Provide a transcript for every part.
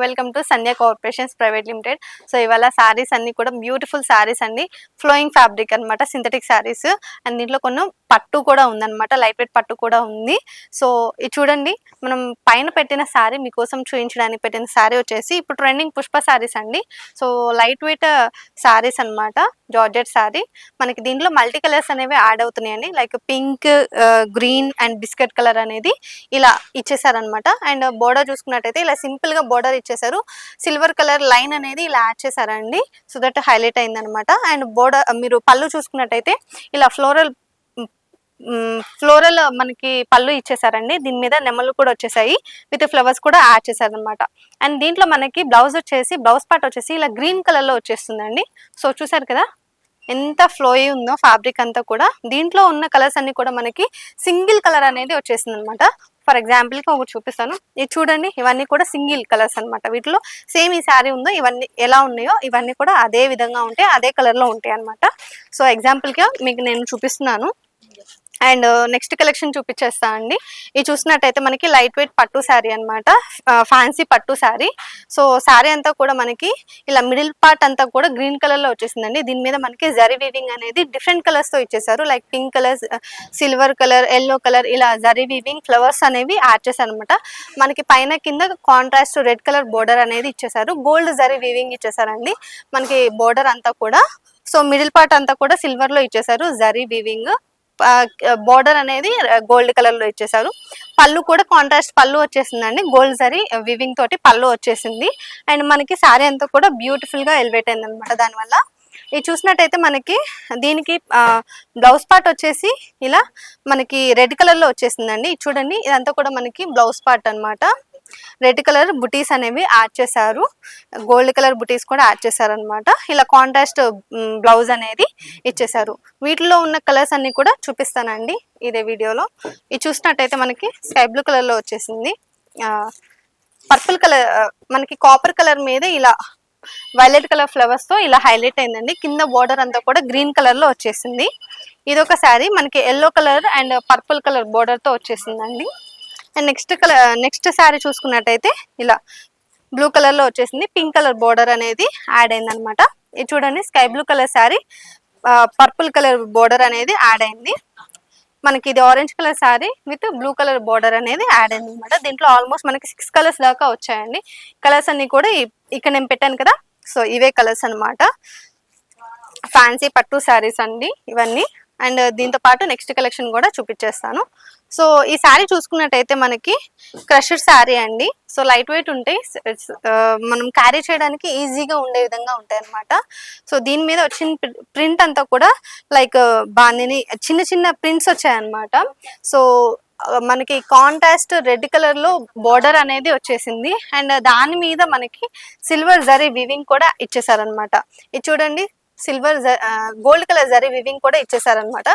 Welcome to Sandhya corporations private limited. So ఇవాళ సారీస్ అన్ని కూడా బ్యూటిఫుల్ సారీస్ అండి. ఫ్లోయింగ్ ఫ్యాబ్రిక్ అనమాట, సింథటిక్ సారీస్. అండ్ దీంట్లో కొన్ని పట్టు కూడా ఉందన్నమాట, లైట్ వెయిట్ పట్టు కూడా ఉంది. సో ఇది చూడండి, మనం పైన పెట్టిన సారీ మీకోసం చూపించడానికి పెట్టిన సారీ వచ్చేసి ఇప్పుడు ట్రెండింగ్ పుష్ప సారీస్ అండి. సో లైట్ వెయిట్ సారీస్ అనమాట, జార్జెట్ సారీ. మనకి దీంట్లో మల్టీ కలర్స్ అనేవి యాడ్ అవుతున్నాయండి, like pink, green and biscuit colour అనేది ఇలా ఇచ్చేసారనమాట. అండ్ బోర్డర్ చూసుకున్నట్టయితే ఇలా సింపుల్ గా బోర్డర్ ఇచ్చేసారు, సిల్వర్ కలర్ లైన్ అనేది ఇలా యాడ్ చేశారండి, సో దట్ హైలైట్ అయింది అనమాట. అండ్ బోర్డర్ మీరు పళ్ళు చూసుకున్నట్టయితే ఇలా ఫ్లోరల్ మనకి పళ్ళు ఇచ్చేసారండి. దీని మీద నెమలు కూడా వచ్చేసాయి, విత్ ఫ్లవర్స్ కూడా యాడ్ చేశారనమాట. అండ్ దీంట్లో మనకి బ్లౌజ్ వచ్చేసి, బ్లౌజ్ పార్ట్ వచ్చేసి ఇలా గ్రీన్ కలర్ లో వచ్చేస్తుందండి. సో చూసారు కదా ఎంత ఫ్లోయి ఉందో ఫ్యాబ్రిక్ అంతా కూడా. దీంట్లో ఉన్న కలర్స్ అన్ని కూడా మనకి సింగిల్ కలర్ అనేది వచ్చేసింది అనమాట. ఫర్ ఎగ్జాంపుల్ కి ఒకటి చూపిస్తాను, ఇది చూడండి, ఇవన్నీ కూడా సింగిల్ కలర్స్ అనమాట. వీటిలో సేమ్ ఈ శారీ ఉందో ఇవన్నీ ఎలా ఉన్నాయో ఇవన్నీ కూడా అదే విధంగా ఉంటాయి, అదే కలర్ లో ఉంటాయి అనమాట. సో ఎగ్జాంపుల్ గా మీకు నేను చూపిస్తున్నాను. అండ్ నెక్స్ట్ కలెక్షన్ చూపించేస్తా అండి. ఇది చూసినట్టయితే మనకి లైట్ వెయిట్ పట్టు శారీ అనమాట, ఫ్యాన్సీ పట్టు శారీ. సో శారీ అంతా కూడా మనకి ఇలా మిడిల్ పార్ట్ అంతా కూడా గ్రీన్ కలర్ లో వచ్చేసిందండి. దీని మీద మనకి జరీ వీవింగ్ అనేది డిఫరెంట్ కలర్స్ తో ఇచ్చేసారు, like pink colour, silver colour, yellow colour, ఇలా జరీ వీవింగ్ ఫ్లవర్స్ అనేవి యాడ్ చేశారు అనమాట. మనకి పైన కింద కాంట్రాస్ట్ రెడ్ కలర్ బోర్డర్ అనేది ఇచ్చేసారు, గోల్డ్ జరీ వీవింగ్ ఇచ్చేసారండి మనకి బోర్డర్ అంతా కూడా. సో మిడిల్ పార్ట్ అంతా కూడా సిల్వర్ లో ఇచ్చేసారు, జరీ వీవింగ్. బోర్డర్ అనేది గోల్డ్ కలర్ లో ఇచ్చేసారు. పళ్ళు కూడా కాంట్రాస్ట్ పళ్ళు వచ్చేసిందండి, గోల్డ్ జరీ వివింగ్ తోటి పళ్ళు వచ్చేసింది. అండ్ మనకి శారీ అంతా కూడా బ్యూటిఫుల్ గా ఎలివేట్ అయింది అనమాట. దానివల్ల ఇది చూసినట్టయితే మనకి దీనికి బ్లౌజ్ పార్ట్ వచ్చేసి ఇలా మనకి రెడ్ కలర్ లో వచ్చేసిందండి. చూడండి, ఇదంతా కూడా మనకి బ్లౌజ్ పార్ట్ అనమాట. రెడ్ కలర్ బుటీస్ అనేవి యాడ్ చేశారు, గోల్డ్ కలర్ బుటీస్ కూడా యాడ్ చేశారు అనమాట. ఇలా కాంట్రాస్ట్ బ్లౌజ్ అనేది ఇచ్చేసారు. వీటిలో ఉన్న కలర్స్ అన్ని కూడా చూపిస్తానండి ఇదే వీడియోలో. ఇది చూసినట్టయితే మనకి స్కై బ్లూ కలర్ లో వచ్చేసింది, పర్పుల్ కలర్, మనకి కాపర్ కలర్ మీద ఇలా వైలెట్ కలర్ ఫ్లవర్స్ తో ఇలా హైలైట్ అయిందండి. కింద బోర్డర్ అంతా కూడా గ్రీన్ కలర్ లో వచ్చేసింది. ఇదొక శారీ మనకి yellow colour and purple colour border తో వచ్చేసిందండి. అండ్ నెక్స్ట్ శారీ చూసుకున్నట్టయితే ఇలా బ్లూ కలర్ లో వచ్చేసింది, పింక్ కలర్ బోర్డర్ అనేది యాడ్ అయింది అనమాట. ఇది చూడండి, sky blue colour sari, purple colour border అనేది యాడ్ అయింది. మనకి ఇది orange colour sari with blue colour border అనేది యాడ్ అయింది అనమాట. దీంట్లో ఆల్మోస్ట్ మనకి 6 కలర్స్ దాకా వచ్చాయండి. కలర్స్ అన్ని కూడా ఇక్కడ నేను పెట్టాను కదా, సో ఇవే కలర్స్ అనమాట. ఫ్యాన్సీ పట్టు శారీస్ అండి ఇవన్నీ. అండ్ దీంతో పాటు నెక్స్ట్ కలెక్షన్ కూడా చూపించేస్తాను. సో ఈ శారీ చూసుకున్నట్టయితే మనకి క్రషర్ శారీ అండి. సో లైట్ వెయిట్ ఉంటాయి, మనం క్యారీ చేయడానికి ఈజీగా ఉండే విధంగా ఉంటాయి అనమాట. సో దీని మీద వచ్చిన ప్రింట్ అంతా కూడా లైక్ బాందిని చిన్న చిన్న ప్రింట్స్ వచ్చాయన్నమాట. సో మనకి కాంట్రాస్ట్ రెడ్ కలర్ లో బోర్డర్ అనేది వచ్చేసింది. అండ్ దాని మీద మనకి సిల్వర్ జరీ వివింగ్ కూడా ఇచ్చేసారనమాట. ఇది చూడండి, silver gold colour zari weaving కూడా ఇచ్చేసారనమాట.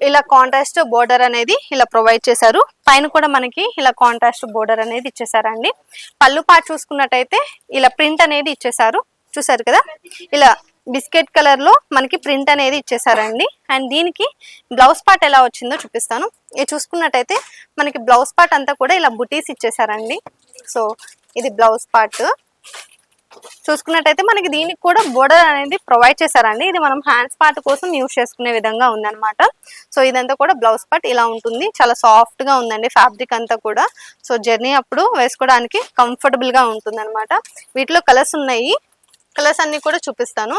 ఇలా కాంట్రాస్ట్ బోర్డర్ అనేది ఇలా ప్రొవైడ్ చేశారు. పైన కూడా మనకి ఇలా కాంట్రాస్ట్ బోర్డర్ అనేది ఇచ్చేసారండి. పళ్ళు పార్ట్ చూసుకున్నట్టయితే ఇలా ప్రింట్ అనేది ఇచ్చేసారు, చూసారు కదా. ఇలా బిస్కెట్ కలర్ లో మనకి ప్రింట్ అనేది ఇచ్చేసారండి. అండ్ దీనికి బ్లౌజ్ పార్ట్ ఎలా వచ్చిందో చూపిస్తాను. ఇది చూసుకున్నట్టయితే మనకి బ్లౌజ్ పార్ట్ అంతా కూడా ఇలా బుటీస్ ఇచ్చేసారండి. సో ఇది బ్లౌజ్ పార్ట్ చూసుకున్నట్టయితే మనకి దీనికి కూడా బోర్డర్ అనేది ప్రొవైడ్ చేశారండి. ఇది మనం హ్యాండ్స్ పార్ట్ కోసం యూజ్ చేసుకునే విధంగా ఉందన్నమాట. సో ఇదంతా కూడా బ్లౌజ్ పార్ట్ ఇలా ఉంటుంది, చాలా సాఫ్ట్ గా ఉందండి ఫ్యాబ్రిక్ అంతా కూడా. సో జర్నీ అప్పుడు వేసుకోవడానికి కంఫర్టబుల్ గా ఉంటుంది అనమాట. వీటిలో కలర్స్ ఉన్నాయి, కలర్స్ అన్ని కూడా చూపిస్తాను.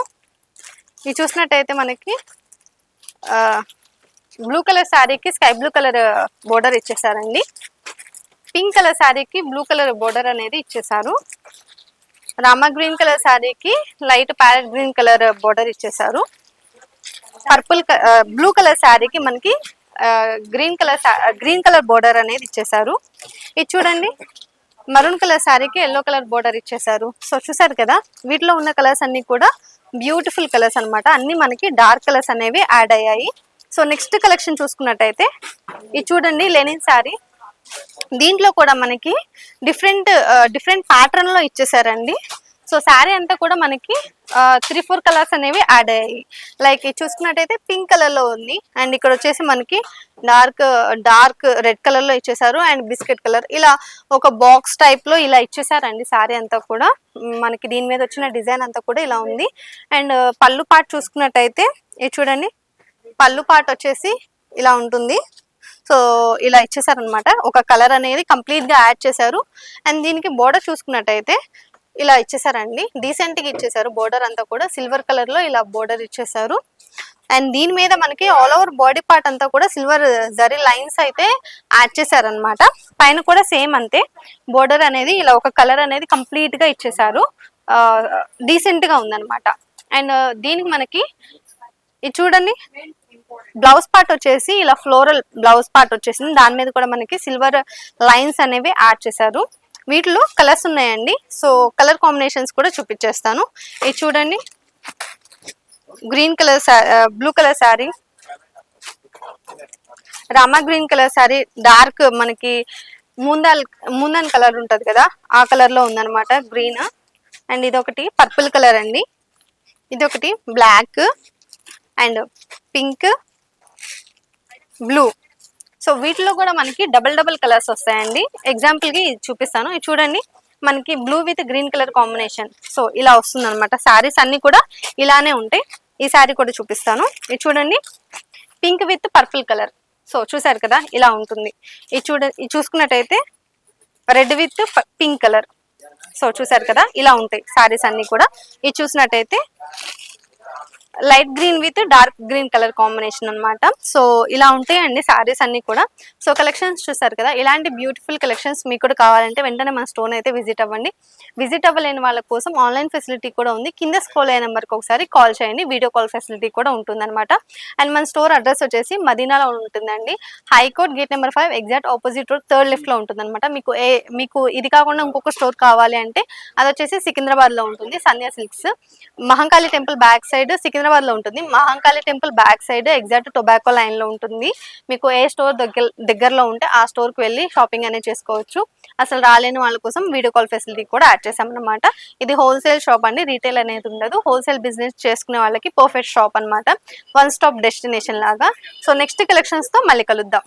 ఇది చూసినట్టయితే మనకి బ్లూ కలర్ శారీకి స్కై బ్లూ కలర్ బోర్డర్ ఇచ్చేసారండి. పింక్ కలర్ శారీకి బ్లూ కలర్ బోర్డర్ అనేది ఇచ్చేసారు. రామా గ్రీన్ కలర్ శారీకి light parrot green colour border ఇచ్చేసారు. బ్లూ కలర్ శారీకి మనకి గ్రీన్ కలర్ బోర్డర్ అనేది ఇచ్చేసారు. ఇది చూడండి, మరూన్ కలర్ శారీకి ఎల్లో కలర్ బోర్డర్ ఇచ్చేసారు. సో చూసారు కదా, వీటిలో ఉన్న కలర్స్ అన్ని కూడా బ్యూటిఫుల్ కలర్స్ అనమాట. అన్ని మనకి డార్క్ కలర్స్ అనేవి యాడ్ అయ్యాయి. సో నెక్స్ట్ కలెక్షన్ చూసుకున్నట్టయితే ఇది చూడండి, లెనిన్ శారీ. దీంట్లో కూడా మనకి డిఫరెంట్ ప్యాటర్న్ లో ఇచ్చేసారండి. సో సో శారీ అంతా కూడా మనకి 3-4 కలర్స్ అనేవి యాడ్ అయ్యాయి. లైక్ ఇది చూసుకున్నట్టయితే పింక్ కలర్ లో ఉంది, అండ్ ఇక్కడ వచ్చేసి మనకి డార్క్ రెడ్ కలర్ లో ఇచ్చేసారు, అండ్ బిస్కెట్ కలర్, ఇలా ఒక బాక్స్ టైప్ లో ఇలా ఇచ్చేసారండి. శారీ అంతా కూడా మనకి దీని మీద వచ్చిన డిజైన్ అంతా కూడా ఇలా ఉంది. అండ్ పళ్ళు పార్ట్ చూసుకున్నట్టయితే ఇది చూడండి, పళ్ళు పార్ట్ వచ్చేసి ఇలా ఉంటుంది. సో ఇలా ఇచ్చేసారనమాట, ఒక కలర్ అనేది కంప్లీట్ గా యాడ్ చేశారు. అండ్ దీనికి బోర్డర్ చూసుకున్నట్టయితే ఇలా ఇచ్చేసారండి, డీసెంట్ గా ఇచ్చేసారు. బోర్డర్ అంతా కూడా సిల్వర్ కలర్ లో ఇలా బోర్డర్ ఇచ్చేసారు. అండ్ దీని మీద మనకి ఆల్ ఓవర్ బాడీ పార్ట్ అంతా కూడా సిల్వర్ జరీ లైన్స్ అయితే యాడ్ చేశారనమాట. పైన కూడా సేమ్ అంతే, బోర్డర్ అనేది ఇలా ఒక కలర్ అనేది కంప్లీట్ గా ఇచ్చేసారు. డీసెంట్ గా ఉందన్నమాట. అండ్ దీనికి మనకి ఇది చూడండి, బ్లౌజ్ పార్ట్ వచ్చేసి ఇలా ఫ్లోరల్ బ్లౌజ్ పార్ట్ వచ్చేసింది. దాని మీద కూడా మనకి సిల్వర్ లైన్స్ అనేవి యాడ్ చేశారు. వీటిలో కలర్స్ ఉన్నాయండి, సో కలర్ కాంబినేషన్స్ కూడా చూపించేస్తాను. ఇది చూడండి, green colour blue colour sari, Rama green colour sari, dark మనకి మూందాన్ కలర్ ఉంటది కదా, ఆ కలర్ లో ఉందన్నమాట గ్రీన్. అండ్ ఇదొకటి పర్పుల్ కలర్ అండి, ఇదొకటి black and pink, blue. So వీటిలో కూడా మనకి డబల్ కలర్స్ వస్తాయండి. ఎగ్జాంపుల్ కి ఇది చూపిస్తాను. ఇది చూడండి, మనకి blue with green colour combination. So ఇలా వస్తుంది అనమాట. శారీస్ అన్ని కూడా ఇలానే ఉంటాయి. ఈ శారీ కూడా చూపిస్తాను. ఇది చూడండి, pink with purple colour. So చూసారు కదా, ఇలా ఉంటుంది. ఇది చూసుకున్నట్టయితే red with pink colour. So చూసారు కదా, ఇలా ఉంటాయి శారీస్ అన్ని కూడా. ఇది చూసినట్టయితే light green with dark green colour combination అన్నమాట. సో ఇలా ఉంటాయండి శారీస్ అన్ని కూడా. సో కలెక్షన్స్ చూసారు కదా, ఇలాంటి బ్యూటిఫుల్ కలెక్షన్స్ మీకు కూడా కావాలంటే వెంటనే మన స్టోర్ అయితే విజిట్ అవ్వండి. విజిట్ అవ్వలేని వాళ్ళ కోసం ఆన్లైన్ ఫెసిలిటీ కూడా ఉంది. కింద స్క్రోల్ అయ్యే నెంబర్కి ఒకసారి కాల్ చేయండి, వీడియో కాల్ ఫెసిలిటీ కూడా ఉంటుందన్నమాట. అండ్ మన స్టోర్ అడ్రస్ వచ్చేసి మదీనాలో ఉంటుందండి. High court gate number 5 exact opposite road 3rd lift లో ఉంటుందన్నమాట. మీకు ఇది కాకుండా ఇంకొక స్టోర్ కావాలి అంటే అది వచ్చేసి సికింద్రాబాద్ లో ఉంటుంది, Sandhya Silks. Mahankali temple back side Secunderabad లో ఉంటుంది. Mahankali temple back side exact tobacco line లో ఉంటుంది. మీకు ఏ స్టోర్ దగ్గరలో ఉంటే ఆ స్టోర్ కి వెళ్ళి షాపింగ్ అనేది చేసుకోవచ్చు. అసలు రాలేని వాళ్ళ కోసం వీడియో కాల్ ఫెసిలిటీ కూడా యాడ్ చేసామన్నమాట. ఇది హోల్సేల్ షాప్ అండి, రీటైల్ అనేది ఉండదు. హోల్సేల్ బిజినెస్ చేసుకునే వాళ్ళకి పర్ఫెక్ట్ షాప్ అన్నమాట, వన్ స్టాప్ డెస్టినేషన్ లాగా. సో నెక్స్ట్ కలెక్షన్స్ తో మళ్ళీ కలుద్దాం.